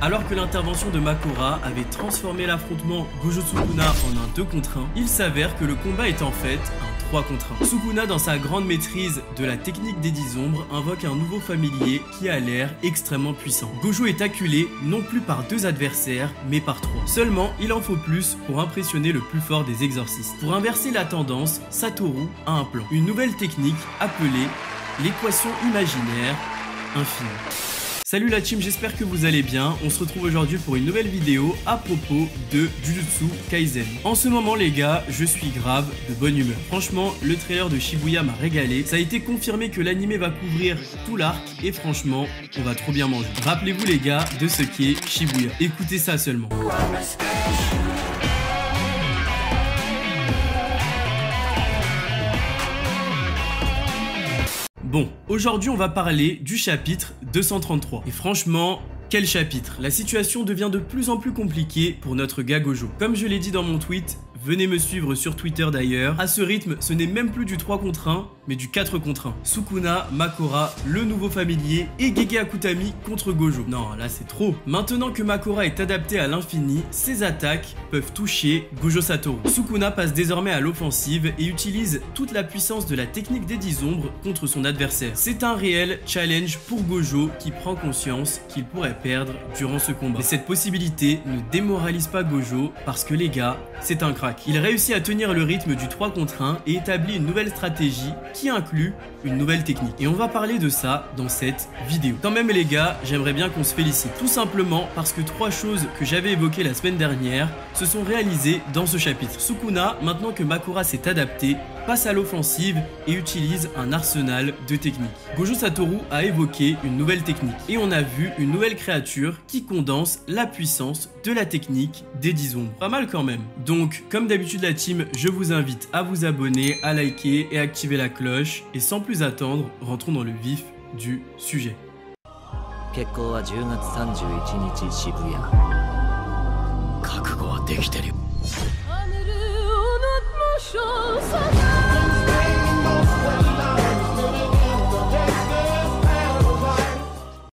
Alors que l'intervention de Makora avait transformé l'affrontement Gojo Sukuna en un 2 contre 1, il s'avère que le combat est en fait un 3 contre 1. Sukuna, dans sa grande maîtrise de la technique des 10 ombres, invoque un nouveau familier qui a l'air extrêmement puissant. Gojo est acculé non plus par 2 adversaires, mais par 3. Seulement, il en faut plus pour impressionner le plus fort des exorcistes. Pour inverser la tendance, Satoru a un plan. Une nouvelle technique appelée l'équation imaginaire infinie. Salut la team, j'espère que vous allez bien. On se retrouve aujourd'hui pour une nouvelle vidéo à propos de Jujutsu Kaisen. En ce moment les gars, je suis grave de bonne humeur. Franchement, le trailer de Shibuya m'a régalé. Ça a été confirmé que l'anime va couvrir tout l'arc et franchement, on va trop bien manger. Rappelez-vous les gars de ce qu'est Shibuya. Écoutez ça seulement. Bon, aujourd'hui on va parler du chapitre 233. Et franchement, quel chapitre! La situation devient de plus en plus compliquée pour notre gars Gojo. Comme je l'ai dit dans mon tweet, venez me suivre sur Twitter d'ailleurs. À ce rythme, ce n'est même plus du 3 contre 1, mais du 4 contre 1. Sukuna, Makora, le nouveau familier et Gege Akutami contre Gojo. Non, là c'est trop. Maintenant que Makora est adapté à l'infini, ses attaques peuvent toucher Gojo Satoru. Sukuna passe désormais à l'offensive et utilise toute la puissance de la technique des 10 ombres contre son adversaire. C'est un réel challenge pour Gojo qui prend conscience qu'il pourrait perdre durant ce combat. Mais cette possibilité ne démoralise pas Gojo parce que les gars, c'est un crack. Il réussit à tenir le rythme du 3 contre 1 et établit une nouvelle stratégie qui inclut une nouvelle technique. Et on va parler de ça dans cette vidéo. Quand même les gars, j'aimerais bien qu'on se félicite. Tout simplement parce que 3 choses que j'avais évoquées la semaine dernière se sont réalisées dans ce chapitre. Sukuna, maintenant que Makora s'est adapté, passe à l'offensive et utilise un arsenal de techniques. Gojo Satoru a évoqué une nouvelle technique et on a vu une nouvelle créature qui condense la puissance de la technique des 10 ombres. Pas mal quand même. Donc, comme d'habitude la team, je vous invite à vous abonner, à liker et activer la cloche. Et sans plus attendre, rentrons dans le vif du sujet.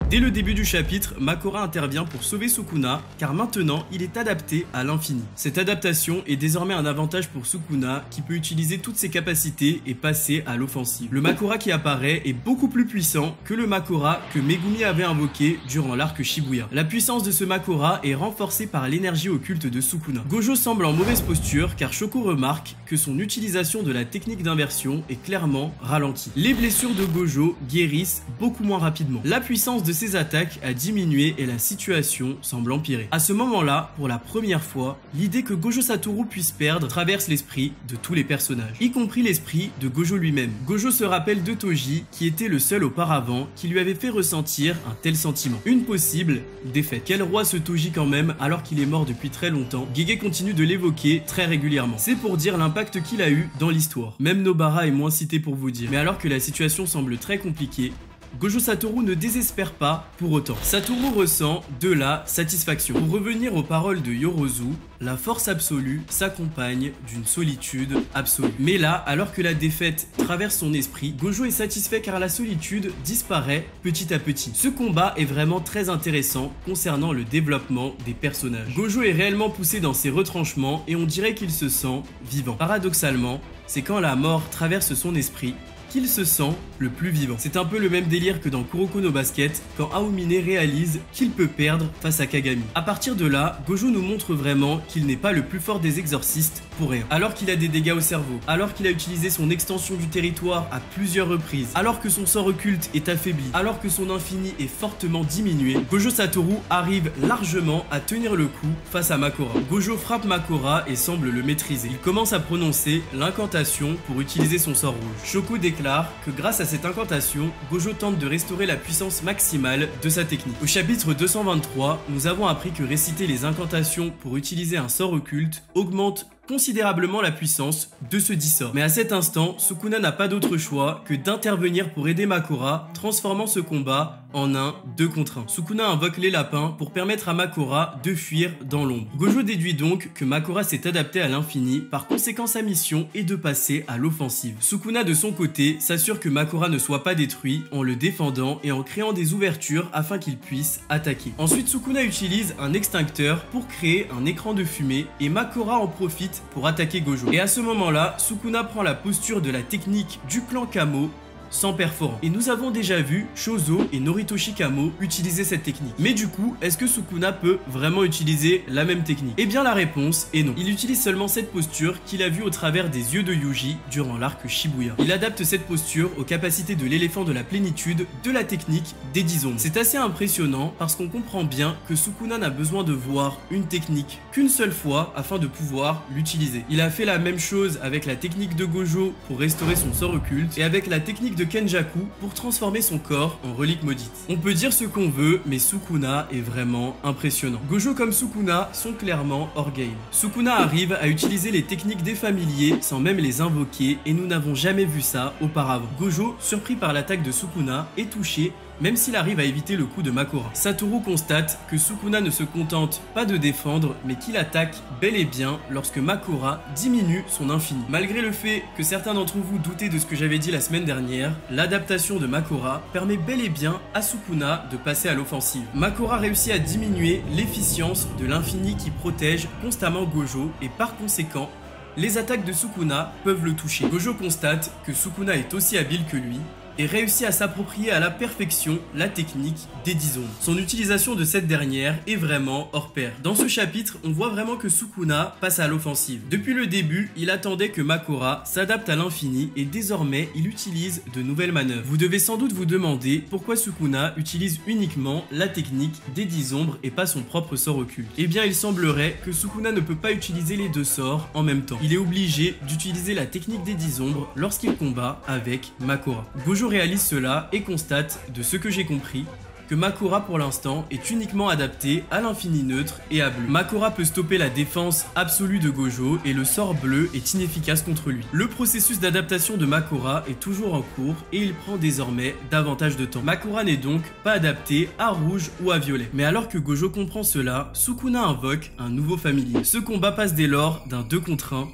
Dès le début du chapitre, Makora intervient pour sauver Sukuna car maintenant il est adapté à l'infini. Cette adaptation est désormais un avantage pour Sukuna qui peut utiliser toutes ses capacités et passer à l'offensive. Le Makora qui apparaît est beaucoup plus puissant que le Makora que Megumi avait invoqué durant l'arc Shibuya. La puissance de ce Makora est renforcée par l'énergie occulte de Sukuna. Gojo semble en mauvaise posture car Shoko remarque que son utilisation de la technique d'inversion est clairement ralentie. Les blessures de Gojo guérissent beaucoup moins rapidement. La puissance de ses attaques a diminué et la situation semble empirer. À ce moment-là, pour la première fois, l'idée que Gojo Satoru puisse perdre traverse l'esprit de tous les personnages, y compris l'esprit de Gojo lui-même. Gojo se rappelle de Toji, qui était le seul auparavant qui lui avait fait ressentir un tel sentiment. Une possible défaite. Quel roi ce Toji quand même, alors qu'il est mort depuis très longtemps. Gege continue de l'évoquer très régulièrement. C'est pour dire l'impact qu'il a eu dans l'histoire. Même Nobara est moins cité pour vous dire. Mais alors que la situation semble très compliquée, Gojo Satoru ne désespère pas pour autant. Satoru ressent de la satisfaction. Pour revenir aux paroles de Yorozu, la force absolue s'accompagne d'une solitude absolue. Mais là, alors que la défaite traverse son esprit, Gojo est satisfait car la solitude disparaît petit à petit. Ce combat est vraiment très intéressant concernant le développement des personnages. Gojo est réellement poussé dans ses retranchements et on dirait qu'il se sent vivant. Paradoxalement, c'est quand la mort traverse son esprit qu'il se sent le plus vivant. C'est un peu le même délire que dans Kuroko no Basket, quand Aomine réalise qu'il peut perdre face à Kagami. À partir de là, Gojo nous montre vraiment qu'il n'est pas le plus fort des exorcistes pour rien. Alors qu'il a des dégâts au cerveau, alors qu'il a utilisé son extension du territoire à plusieurs reprises, alors que son sort occulte est affaibli, alors que son infini est fortement diminué, Gojo Satoru arrive largement à tenir le coup face à Makora. Gojo frappe Makora et semble le maîtriser. Il commence à prononcer l'incantation pour utiliser son sort rouge. Shoko déclare que grâce à cette incantation, Gojo tente de restaurer la puissance maximale de sa technique. Au chapitre 223, nous avons appris que réciter les incantations pour utiliser un sort occulte augmente considérablement la puissance de ce dit sort. Mais à cet instant, Sukuna n'a pas d'autre choix que d'intervenir pour aider Makora, transformant ce combat en un 2 contre 1. Sukuna invoque les lapins pour permettre à Makora de fuir dans l'ombre. Gojo déduit donc que Makora s'est adapté à l'infini, par conséquent sa mission est de passer à l'offensive. Sukuna de son côté s'assure que Makora ne soit pas détruit en le défendant et en créant des ouvertures afin qu'il puisse attaquer. Ensuite, Sukuna utilise un extincteur pour créer un écran de fumée et Makora en profite pour attaquer Gojo. Et à ce moment-là, Sukuna prend la posture de la technique du clan Kamo sans perforant. Et nous avons déjà vu Chozo et Noritoshi Kamo utiliser cette technique. Mais du coup, est-ce que Sukuna peut vraiment utiliser la même technique? Eh bien la réponse est non. Il utilise seulement cette posture qu'il a vue au travers des yeux de Yuji durant l'arc Shibuya. Il adapte cette posture aux capacités de l'éléphant de la plénitude de la technique des 10 ombres. C'est assez impressionnant parce qu'on comprend bien que Sukuna n'a besoin de voir une technique qu'une seule fois afin de pouvoir l'utiliser. Il a fait la même chose avec la technique de Gojo pour restaurer son sort occulte et avec la technique de Kenjaku pour transformer son corps en relique maudite. On peut dire ce qu'on veut, mais Sukuna est vraiment impressionnant. Gojo comme Sukuna sont clairement hors game. Sukuna arrive à utiliser les techniques des familiers sans même les invoquer et nous n'avons jamais vu ça auparavant. Gojo, surpris par l'attaque de Sukuna, est touché même s'il arrive à éviter le coup de Makora. Satoru constate que Sukuna ne se contente pas de défendre, mais qu'il attaque bel et bien lorsque Makora diminue son infini. Malgré le fait que certains d'entre vous doutaient de ce que j'avais dit la semaine dernière, l'adaptation de Makora permet bel et bien à Sukuna de passer à l'offensive. Makora réussit à diminuer l'efficience de l'infini qui protège constamment Gojo et par conséquent, les attaques de Sukuna peuvent le toucher. Gojo constate que Sukuna est aussi habile que lui et réussit à s'approprier à la perfection la technique des 10 ombres. Son utilisation de cette dernière est vraiment hors pair. Dans ce chapitre, on voit vraiment que Sukuna passe à l'offensive. Depuis le début, il attendait que Makora s'adapte à l'infini et désormais, il utilise de nouvelles manœuvres. Vous devez sans doute vous demander pourquoi Sukuna utilise uniquement la technique des 10 ombres et pas son propre sort occulte. Eh bien, il semblerait que Sukuna ne peut pas utiliser les deux sorts en même temps. Il est obligé d'utiliser la technique des 10 ombres lorsqu'il combat avec Makora. Gojo réalise cela et constate, de ce que j'ai compris, que Makora pour l'instant est uniquement adapté à l'infini neutre et à bleu. Makora peut stopper la défense absolue de Gojo et le sort bleu est inefficace contre lui. Le processus d'adaptation de Makora est toujours en cours et il prend désormais davantage de temps. Makora n'est donc pas adapté à rouge ou à violet. Mais alors que Gojo comprend cela, Sukuna invoque un nouveau familier. Ce combat passe dès lors d'un 2 contre 1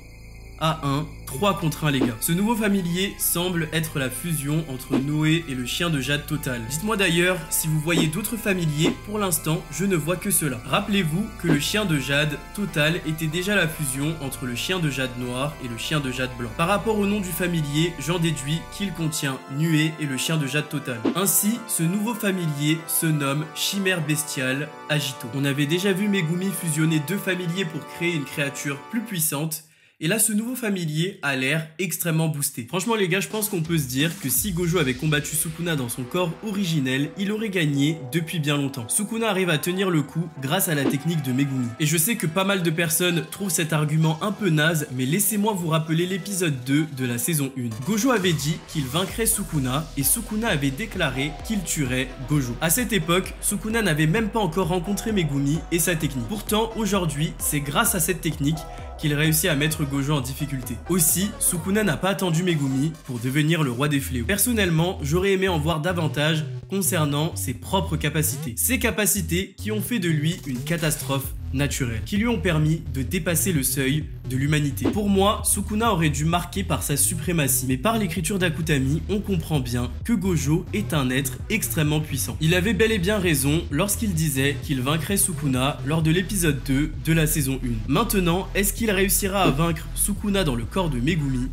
à 1, 3 contre 1 les gars. Ce nouveau familier semble être la fusion entre Noé et le chien de Jade Total. Dites-moi d'ailleurs si vous voyez d'autres familiers, pour l'instant je ne vois que cela. Rappelez-vous que le chien de Jade Total était déjà la fusion entre le chien de Jade Noir et le chien de Jade Blanc. Par rapport au nom du familier, j'en déduis qu'il contient Nuée et le chien de Jade Total. Ainsi, ce nouveau familier se nomme Chimère Bestiale Agito. On avait déjà vu Megumi fusionner deux familiers pour créer une créature plus puissante. Et là, ce nouveau familier a l'air extrêmement boosté. Franchement, les gars, je pense qu'on peut se dire que si Gojo avait combattu Sukuna dans son corps originel, il aurait gagné depuis bien longtemps. Sukuna arrive à tenir le coup grâce à la technique de Megumi. Et je sais que pas mal de personnes trouvent cet argument un peu naze, mais laissez-moi vous rappeler l'épisode 2 de la saison 1. Gojo avait dit qu'il vaincrait Sukuna et Sukuna avait déclaré qu'il tuerait Gojo. À cette époque, Sukuna n'avait même pas encore rencontré Megumi et sa technique. Pourtant, aujourd'hui, c'est grâce à cette technique qu'il réussit à mettre Gojo en difficulté. Aussi, Sukuna n'a pas attendu Megumi pour devenir le roi des fléaux. Personnellement, j'aurais aimé en voir davantage concernant ses propres capacités. Ces capacités qui ont fait de lui une catastrophe naturelle, qui lui ont permis de dépasser le seuil de l'humanité. Pour moi, Sukuna aurait dû marquer par sa suprématie, mais par l'écriture d'Akutami, on comprend bien que Gojo est un être extrêmement puissant. Il avait bel et bien raison lorsqu'il disait qu'il vaincrait Sukuna lors de l'épisode 2 de la saison 1. Maintenant, est-ce qu'il réussira à vaincre Sukuna dans le corps de Megumi ?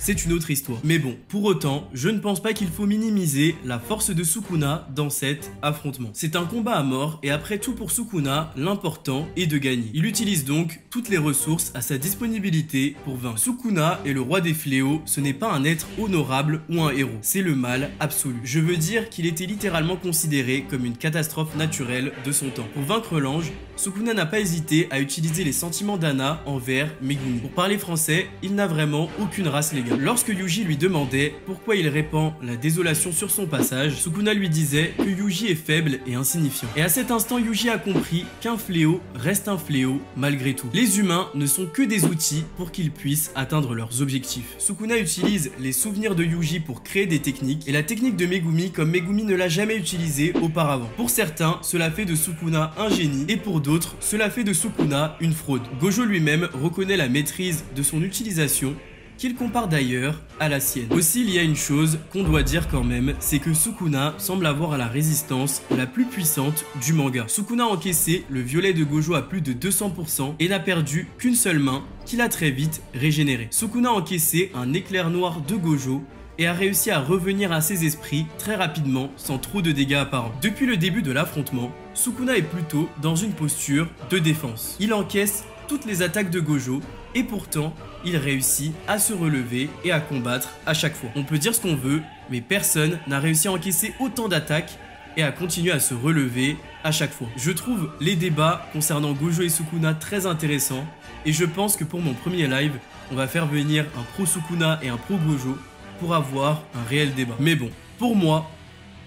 C'est une autre histoire. Mais bon, pour autant, je ne pense pas qu'il faut minimiser la force de Sukuna dans cet affrontement. C'est un combat à mort et après tout pour Sukuna, l'important est de gagner. Il utilise donc toutes les ressources à sa disponibilité pour vaincre. Sukuna est le roi des fléaux, ce n'est pas un être honorable ou un héros, c'est le mal absolu. Je veux dire qu'il était littéralement considéré comme une catastrophe naturelle de son temps. Pour vaincre l'ange, Sukuna n'a pas hésité à utiliser les sentiments d'Anna envers Megumi. Pour parler français, il n'a vraiment aucune race, les gars. gueule. Lorsque Yuji lui demandait pourquoi il répand la désolation sur son passage, Sukuna lui disait que Yuji est faible et insignifiant. Et à cet instant, Yuji a compris qu'un fléau reste un fléau malgré tout. Les humains ne sont que des outils pour qu'ils puissent atteindre leurs objectifs. Sukuna utilise les souvenirs de Yuji pour créer des techniques et la technique de Megumi comme Megumi ne l'a jamais utilisée auparavant. Pour certains, cela fait de Sukuna un génie et pour d'autres, cela fait de Sukuna une fraude. Gojo lui-même reconnaît la maîtrise de son utilisation qu'il compare d'ailleurs à la sienne. Aussi, il y a une chose qu'on doit dire quand même, c'est que Sukuna semble avoir la résistance la plus puissante du manga. Sukuna a encaissé le violet de Gojo à plus de 200% et n'a perdu qu'une seule main qu'il a très vite régénérée. Sukuna a encaissé un éclair noir de Gojo et a réussi à revenir à ses esprits très rapidement sans trop de dégâts apparents. Depuis le début de l'affrontement, Sukuna est plutôt dans une posture de défense. Il encaisse toutes les attaques de Gojo et pourtant il réussit à se relever et à combattre à chaque fois. On peut dire ce qu'on veut, mais personne n'a réussi à encaisser autant d'attaques et à continuer à se relever à chaque fois. Je trouve les débats concernant Gojo et Sukuna très intéressants et je pense que pour mon premier live, on va faire venir un pro Sukuna et un pro Gojo pour avoir un réel débat. Mais bon, pour moi,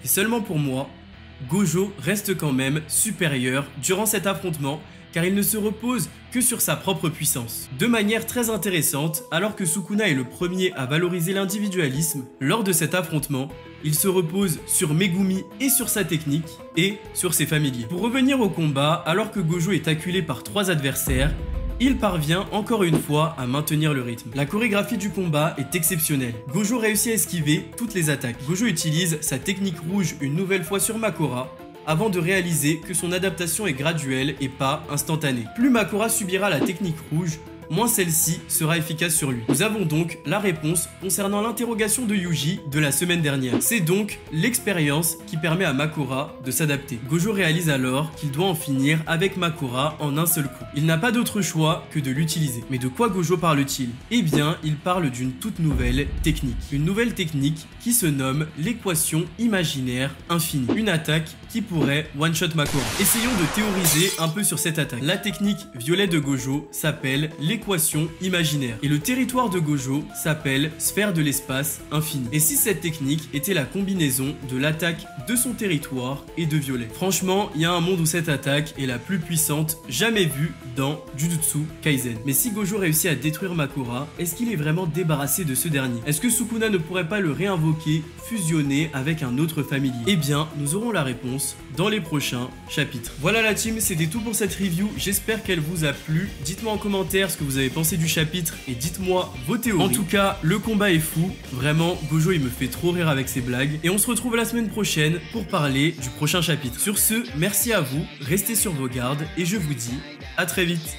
et seulement pour moi, Gojo reste quand même supérieur durant cet affrontement car il ne se repose que sur sa propre puissance. De manière très intéressante, alors que Sukuna est le premier à valoriser l'individualisme, lors de cet affrontement, il se repose sur Megumi et sur sa technique, et sur ses familiers. Pour revenir au combat, alors que Gojo est acculé par 3 adversaires, il parvient encore une fois à maintenir le rythme. La chorégraphie du combat est exceptionnelle. Gojo réussit à esquiver toutes les attaques. Gojo utilise sa technique rouge une nouvelle fois sur Makora, avant de réaliser que son adaptation est graduelle et pas instantanée. Plus Makora subira la technique rouge, moins celle-ci sera efficace sur lui. Nous avons donc la réponse concernant l'interrogation de Yuji de la semaine dernière. C'est donc l'expérience qui permet à Makora de s'adapter. Gojo réalise alors qu'il doit en finir avec Makora en un seul coup. Il n'a pas d'autre choix que de l'utiliser. Mais de quoi Gojo parle-t-il? Eh bien, il parle d'une toute nouvelle technique. Une nouvelle technique qui se nomme l'équation imaginaire infinie. Une attaque qui pourrait one-shot Makora. Essayons de théoriser un peu sur cette attaque. La technique violet de Gojo s'appelle l'équation imaginaire. Et le territoire de Gojo s'appelle sphère de l'espace infini. Et si cette technique était la combinaison de l'attaque de son territoire et de violet? Franchement, il y a un monde où cette attaque est la plus puissante jamais vue dans Jujutsu Kaisen. Mais si Gojo réussit à détruire Makora, est-ce qu'il est vraiment débarrassé de ce dernier? Est-ce que Sukuna ne pourrait pas le réinvoquer, fusionner avec un autre familier? Eh bien, nous aurons la réponse dans les prochains chapitres. Voilà la team, c'était tout pour cette review. J'espère qu'elle vous a plu. Dites-moi en commentaire ce que vous avez pensé du chapitre et dites-moi vos théories. En tout cas, le combat est fou. Vraiment, Gojo, il me fait trop rire avec ses blagues. Et on se retrouve la semaine prochaine pour parler du prochain chapitre. Sur ce, merci à vous, restez sur vos gardes et je vous dis à très vite.